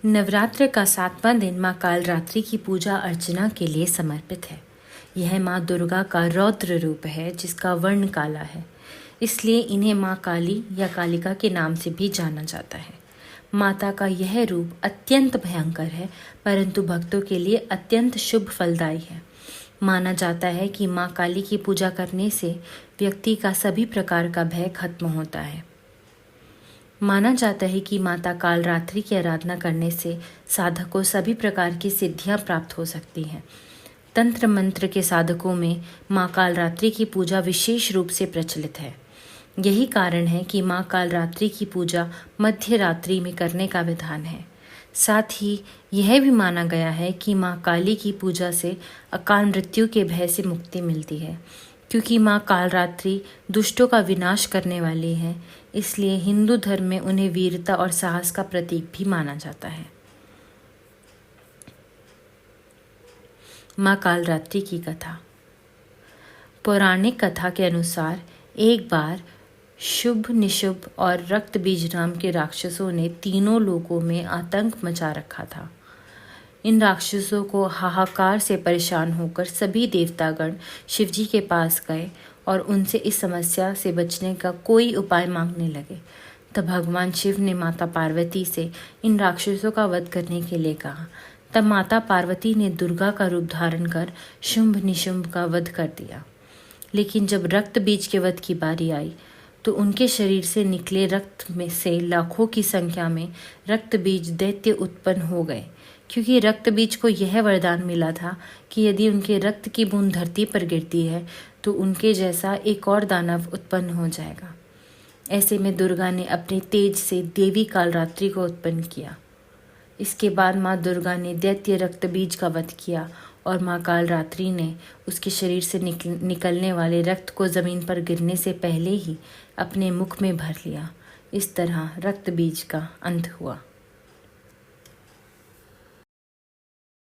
नवरात्र का 7वां दिन माँ कालरात्रि की पूजा अर्चना के लिए समर्पित है। यह माँ दुर्गा का रौद्र रूप है जिसका वर्ण काला है, इसलिए इन्हें माँ काली या कालिका के नाम से भी जाना जाता है। माता का यह रूप अत्यंत भयंकर है, परंतु भक्तों के लिए अत्यंत शुभ फलदायी है। माना जाता है कि माँ काली की पूजा करने से व्यक्ति का सभी प्रकार का भय खत्म होता है। माना जाता है कि माता कालरात्रि की आराधना करने से साधक को सभी प्रकार की सिद्धियां प्राप्त हो सकती हैं। तंत्र मंत्र के साधकों में माँ कालरात्रि की पूजा विशेष रूप से प्रचलित है। यही कारण है कि माँ कालरात्रि की पूजा मध्य रात्रि में करने का विधान है। साथ ही यह भी माना गया है कि माँ काली की पूजा से अकाल मृत्यु के भय से मुक्ति मिलती है। क्योंकि माँ कालरात्रि दुष्टों का विनाश करने वाली है, इसलिए हिंदू धर्म में उन्हें वीरता और साहस का प्रतीक भी माना जाता है। माँ कालरात्रि की कथा। पौराणिक कथा के अनुसार एक बार शुभ, निशुभ और रक्त बीज नाम के राक्षसों ने तीनों लोकों में आतंक मचा रखा था। इन राक्षसों को हाहाकार से परेशान होकर सभी देवतागण शिवजी के पास गए और उनसे इस समस्या से बचने का कोई उपाय मांगने लगे। तब भगवान शिव ने माता पार्वती से इन राक्षसों का वध करने के लिए कहा। तब माता पार्वती ने दुर्गा का रूप धारण कर शुंभ निशुंभ का वध कर दिया। लेकिन जब रक्त बीज के वध की बारी आई तो उनके शरीर से निकले रक्त में से लाखों की संख्या में रक्त बीज दैत्य उत्पन्न हो गए, क्योंकि रक्त बीज को यह वरदान मिला था कि यदि उनके रक्त की बूंद धरती पर गिरती है तो उनके जैसा एक और दानव उत्पन्न हो जाएगा। ऐसे में दुर्गा ने अपने तेज से देवी कालरात्रि को उत्पन्न किया। इसके बाद माँ दुर्गा ने दैत्य रक्त बीज का वध किया और माँ कालरात्रि ने उसके शरीर से निकलने वाले रक्त को जमीन पर गिरने से पहले ही अपने मुख में भर लिया। इस तरह रक्त बीज का अंत हुआ।